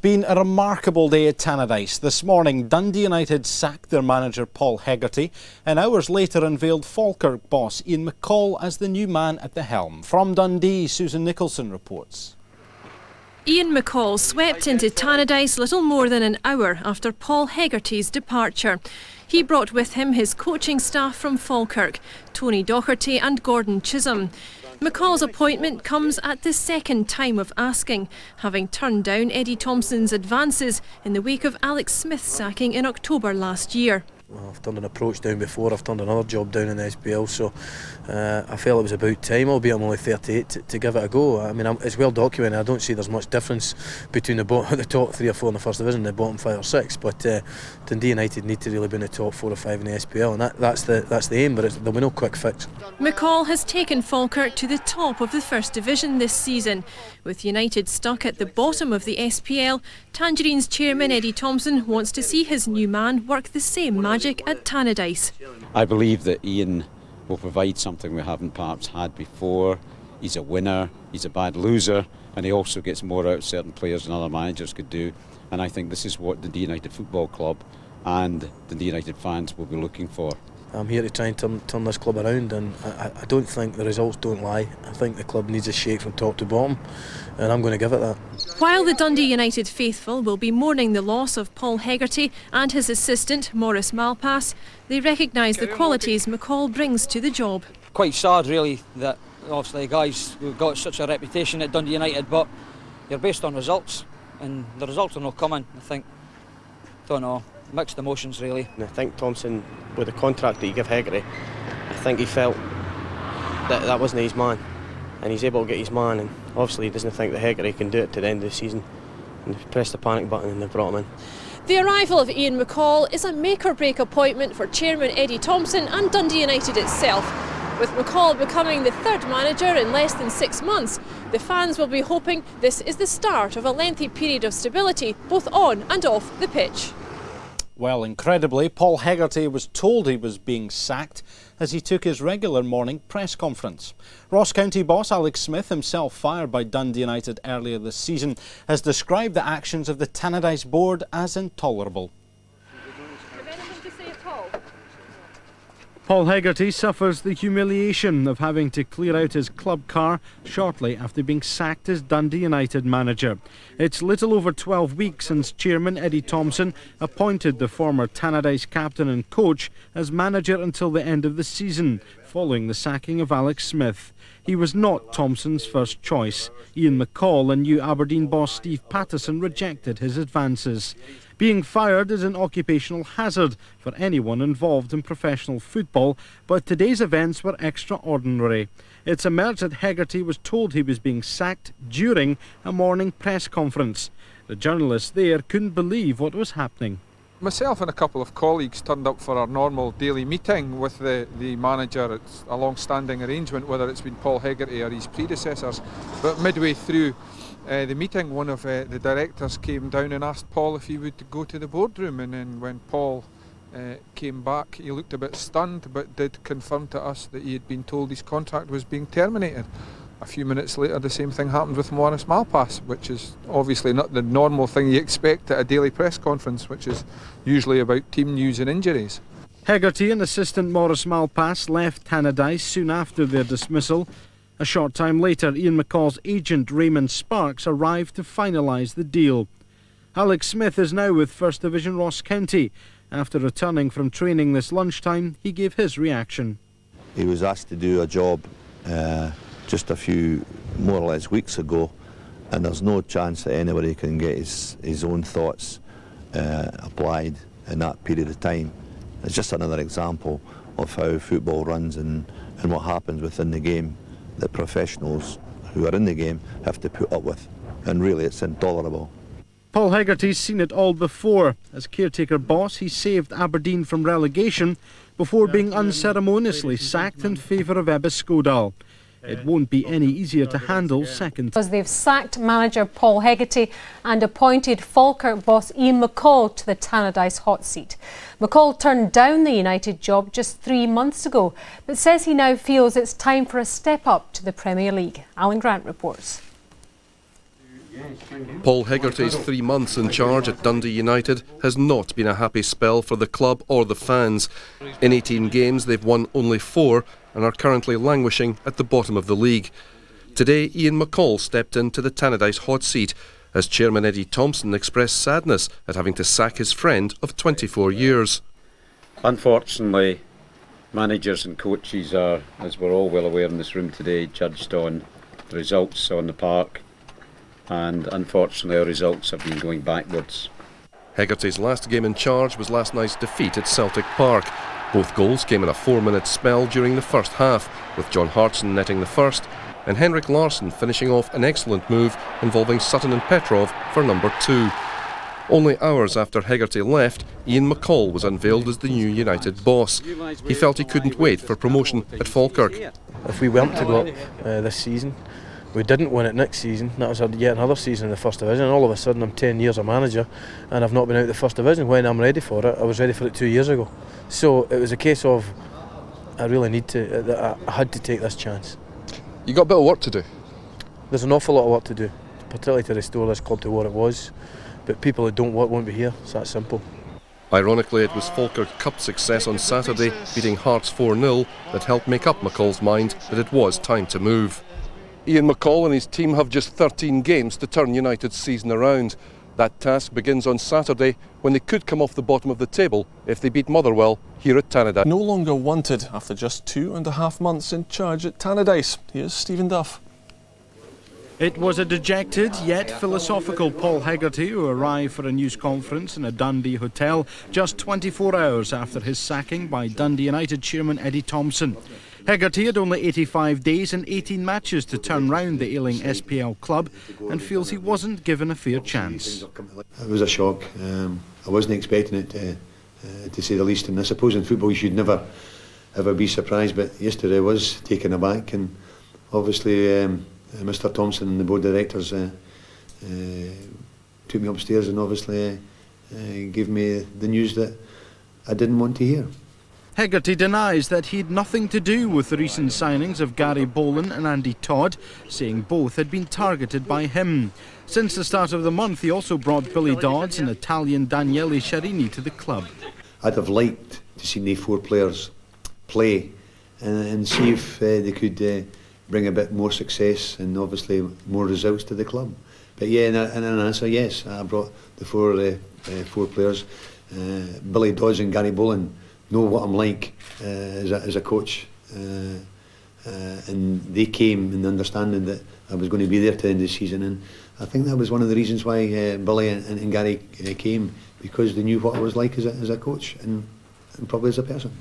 Been a remarkable day at Tannadice. This morning, Dundee United sacked their manager Paul Hegarty and hours later unveiled Falkirk boss Ian McCall as the new man at the helm. From Dundee, Susan Nicholson reports. Ian McCall swept into Tannadice little more than an hour after Paul Hegarty's departure. He brought with him his coaching staff from Falkirk, Tony Docherty and Gordon Chisholm. McCall's appointment comes at the second time of asking, having turned down Eddie Thompson's advances in the wake of Alex Smith's sacking in October last year. Well, I've turned an approach down before, I've turned another job down in the SPL, so I felt it was about time, albeit I'm only 38, to give it a go. I mean, it's well documented. I don't see there's much difference between the top 3 or 4 in the First Division and the bottom 5 or 6, but Dundee United need to really be in the top 4 or 5 in the SPL, and that's the aim, but there'll be no quick fix. McCall has taken Falkirk to the top of the First Division this season. With United stuck at the bottom of the SPL, Tangerine's chairman Eddie Thompson wants to see his new man work the same magic at Tannadice. I believe that Ian will provide something we haven't perhaps had before. He's a winner, he's a bad loser, and he also gets more out of certain players than other managers could do. And I think this is what the Dundee United Football Club and the Dundee United fans will be looking for. I'm here to try and turn this club around, and I don't think the results don't lie. I think the club needs a shake from top to bottom, and I'm going to give it that. While the Dundee United faithful will be mourning the loss of Paul Hegarty and his assistant Maurice Malpass, they recognise the qualities McCall brings to the job. Quite sad really that obviously guys, we've got such a reputation at Dundee United, but you're based on results, and the results are not coming. I think, don't know, mixed emotions really. And I think Thompson, with the contract that he gave Hegarty, I think he felt that that wasn't his man, and he's able to get his man, and obviously he doesn't think that Hegarty can do it to the end of the season, and they pressed the panic button and they brought him in. The arrival of Ian McCall is a make-or-break appointment for chairman Eddie Thompson and Dundee United itself. With McCall becoming the 3rd manager in less than 6 months, the fans will be hoping this is the start of a lengthy period of stability, both on and off the pitch. Well, incredibly, Paul Hegarty was told he was being sacked as he took his regular morning press conference. Ross County boss Alex Smith, himself fired by Dundee United earlier this season, has described the actions of the Tannadice board as intolerable. Paul Hegarty suffers the humiliation of having to clear out his club car shortly after being sacked as Dundee United manager. It's little over 12 weeks since chairman Eddie Thompson appointed the former Tannadice captain and coach as manager until the end of the season, following the sacking of Alex Smith. He was not Thompson's first choice. Ian McCall and new Aberdeen boss Steve Patterson rejected his advances. Being fired is an occupational hazard for anyone involved in professional football, but today's events were extraordinary. It's emerged that Hegarty was told he was being sacked during a morning press conference. The journalists there couldn't believe what was happening. Myself and a couple of colleagues turned up for our normal daily meeting with the manager. It's a long-standing arrangement, whether it's been Paul Hegarty or his predecessors. But midway through the meeting, one of the directors came down and asked Paul if he would go to the boardroom, and then when Paul came back, he looked a bit stunned, but did confirm to us that he had been told his contract was being terminated. A few minutes later, the same thing happened with Maurice Malpass, which is obviously not the normal thing you expect at a daily press conference, which is usually about team news and injuries. Hegarty and assistant Maurice Malpass left Tannadice soon after their dismissal. A short time later, Ian McCall's agent Raymond Sparks arrived to finalise the deal. Alex Smith is now with First Division Ross County. After returning from training this lunchtime, he gave his reaction. He was asked to do a job just a few more or less weeks ago, and there's no chance that anybody can get his own thoughts applied in that period of time. It's just another example of how football runs and what happens within the game that professionals who are in the game have to put up with, and really it's intolerable. Paul Hegarty's seen it all before. As caretaker boss, he saved Aberdeen from relegation before being unceremoniously sacked in favour of Ebbe Skodal. It won't be any easier to handle second. Because they've sacked manager Paul Hegarty and appointed Falkirk boss Ian McCall to the Tannadice hot seat. McCall turned down the United job just 3 months ago, but says he now feels it's time for a step up to the Premier League. Alan Grant reports. Paul Hegarty's 3 months in charge at Dundee United has not been a happy spell for the club or the fans. In 18 games they've won only 4 and are currently languishing at the bottom of the league. Today Ian McCall stepped into the Tannadice hot seat as Chairman Eddie Thompson expressed sadness at having to sack his friend of 24 years. Unfortunately, managers and coaches are, as we're all well aware in this room today, judged on the results on the park, and unfortunately our results have been going backwards. Hegarty's last game in charge was last night's defeat at Celtic Park. Both goals came in a 4-minute spell during the first half, with John Hartson netting the first and Henrik Larsson finishing off an excellent move involving Sutton and Petrov for number 2. Only hours after Hegarty left, Ian McCall was unveiled as the new United boss. He felt he couldn't wait for promotion at Falkirk. If we weren't to go up this season, we didn't win it next season, that was yet another season in the First Division, and all of a sudden I'm 10 years a manager and I've not been out of the First Division. When I'm ready for it, I was ready for it 2 years ago. So it was a case of I really need to, I had to take this chance. You got a bit of work to do? There's an awful lot of work to do, particularly to restore this club to what it was, but people that don't work won't be here, it's that simple. Ironically, it was Falkirk Cup success on Saturday, beating Hearts 4-0, that helped make up McCall's mind that it was time to move. Ian McCall and his team have just 13 games to turn United's season around. That task begins on Saturday, when they could come off the bottom of the table if they beat Motherwell here at Tannadice. No longer wanted after just 2.5 months in charge at Tannadice. Here's Stephen Duff. It was a dejected yet philosophical Paul Hegarty who arrived for a news conference in a Dundee hotel just 24 hours after his sacking by Dundee United chairman Eddie Thompson. Hegarty had only 85 days and 18 matches to turn round the ailing SPL club and feels he wasn't given a fair chance. It was a shock. I wasn't expecting it to say the least, and I suppose in football you should never ever be surprised, but yesterday I was taken aback, and obviously Mr Thompson and the board of directors took me upstairs and obviously gave me the news that I didn't want to hear. Hegarty denies that he had nothing to do with the recent signings of Gary Boland and Andy Todd, saying both had been targeted by him. Since the start of the month, he also brought Billy Dodds and Italian Daniele Sciarrini to the club. I'd have liked to see the 4 players play and see if they could bring a bit more success and obviously more results to the club. But yeah, in an answer, yes, I brought the 4 players. Billy Dodds and Gary Boland know what I'm like as a coach, and they came in the understanding that I was going to be there to the end of the season, and I think that was one of the reasons why Billy and Gary came, because they knew what I was like as a coach and probably as a person.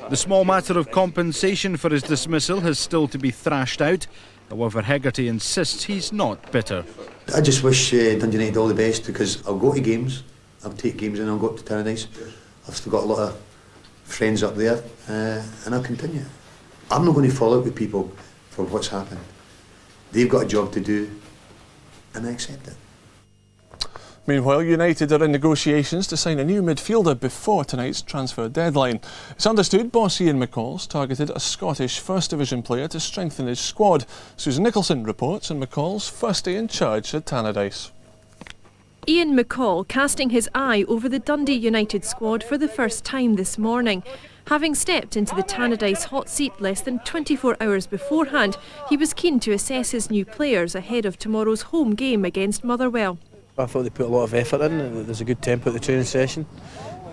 The small matter of compensation for his dismissal has still to be thrashed out. However, Hegarty insists he's not bitter. I just wish Dundee United all the best, because I'll go to games, I'll take games and I'll go up to Tannadice. I've still got a lot of friends up there, and I'll continue. I'm not going to fall out with people for what's happened. They've got a job to do, and I accept it. Meanwhile, United are in negotiations to sign a new midfielder before tonight's transfer deadline. It's understood boss Ian McCall's targeted a Scottish First Division player to strengthen his squad. Susan Nicholson reports on McCall's first day in charge at Tannadice. Ian McCall casting his eye over the Dundee United squad for the first time this morning. Having stepped into the Tannadice hot seat less than 24 hours beforehand, he was keen to assess his new players ahead of tomorrow's home game against Motherwell. I thought they put a lot of effort in. There's a good tempo at the training session.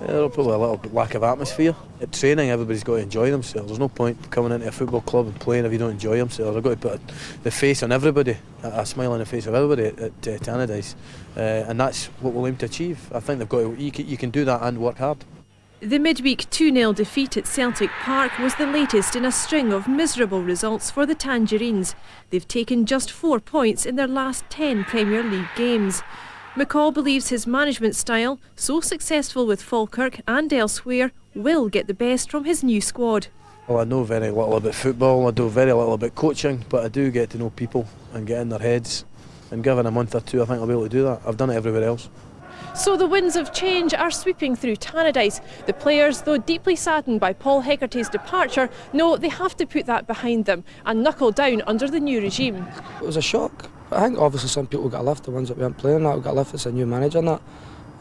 There's probably a little lack of atmosphere. At training, everybody's got to enjoy themselves. There's no point coming into a football club and playing if you don't enjoy themselves. I've got to put the face on everybody, a smile on the face of everybody at Tannadice, and that's what we'll aim to achieve. I think they've got to, you can do that and work hard. The midweek 2-0 defeat at Celtic Park was the latest in a string of miserable results for the Tangerines. They've taken just 4 points in their last 10 Premier League games. McCall believes his management style, so successful with Falkirk and elsewhere, will get the best from his new squad. Well, I know very little about football, I know very little about coaching, but I do get to know people and get in their heads, and given a month or two I think I'll be able to do that. I've done it everywhere else. So the winds of change are sweeping through Tannadice. The players, though deeply saddened by Paul Hegarty's departure, know they have to put that behind them and knuckle down under the new regime. It was a shock. I think obviously some people got a lift, the ones that weren't playing that got a lift, it's a new manager and that,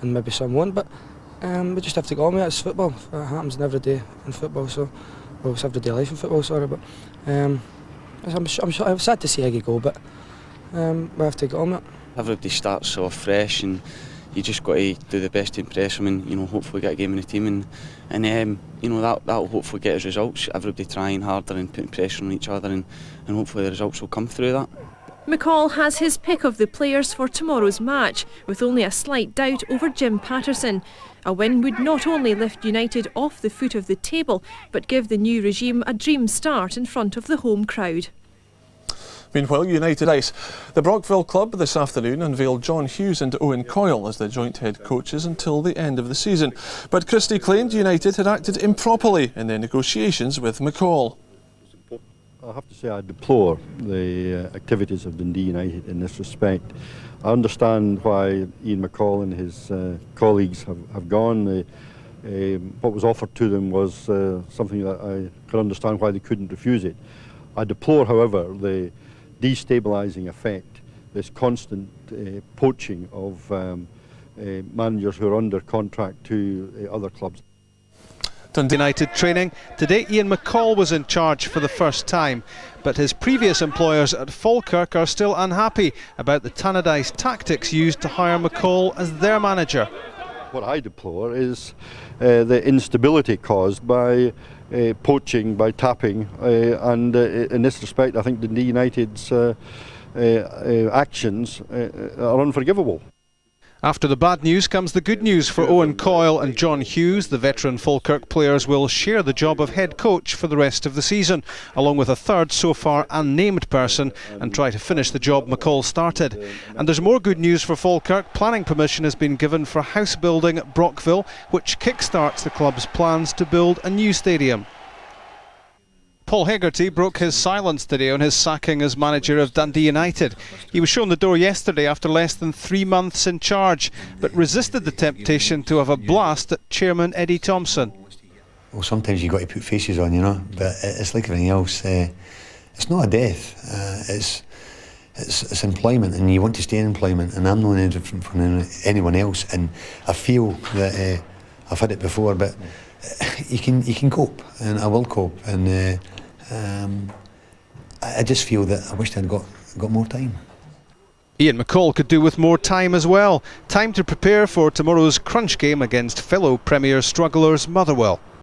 and maybe some won't, but we just have to go on with it. It's football, it happens every day in football, so, well, it's everyday life in football, sorry, but I'm sad to see Heggie go, but we have to get on with it. Everybody starts off fresh and you just got to do the best to impress them and, you know, hopefully get a game in the team and you know, that'll hopefully get us results. Everybody trying harder and putting pressure on each other and hopefully the results will come through that. McCall has his pick of the players for tomorrow's match, with only a slight doubt over Jim Patterson. A win would not only lift United off the foot of the table, but give the new regime a dream start in front of the home crowd. Meanwhile, United Ice. The Brockville club this afternoon unveiled John Hughes and Owen Coyle as their joint head coaches until the end of the season. But CHRISTIE claimed United had acted improperly in their negotiations with McCall. I have to say I deplore the activities of Dundee United in this respect. I understand why Ian McCall and his colleagues have gone. What was offered to them was something that I could understand why they couldn't refuse it. I deplore, however, the destabilising effect, this constant poaching of managers who are under contract to other clubs. Dundee United training. Today Ian McCall was in charge for the first time, but his previous employers at Falkirk are still unhappy about the Tannadice tactics used to hire McCall as their manager. What I deplore is the instability caused by poaching, by tapping, and in this respect I think Dundee United's actions are unforgivable. After the bad news comes the good news for Owen Coyle and John Hughes. The veteran Falkirk players will share the job of head coach for the rest of the season, along with a third so far unnamed person, and try to finish the job McCall started. And there's more good news for Falkirk. Planning permission has been given for house building at Brockville, which kick-starts the club's plans to build a new stadium. Paul Hegarty broke his silence today on his sacking as manager of Dundee United. He was shown the door yesterday after less than 3 months in charge, but resisted the temptation to have a blast at chairman Eddie Thompson. Well, sometimes you've got to put faces on, you know, but it's like everything else. It's not a death, it's employment, and you want to stay in employment, and I'm not any different from anyone else, and I feel that I've had it before, but you can cope, and I will cope, and I just feel that I wished I'd got more time. Ian McCall could do with more time as well. Time to prepare for tomorrow's crunch game against fellow Premier strugglers Motherwell.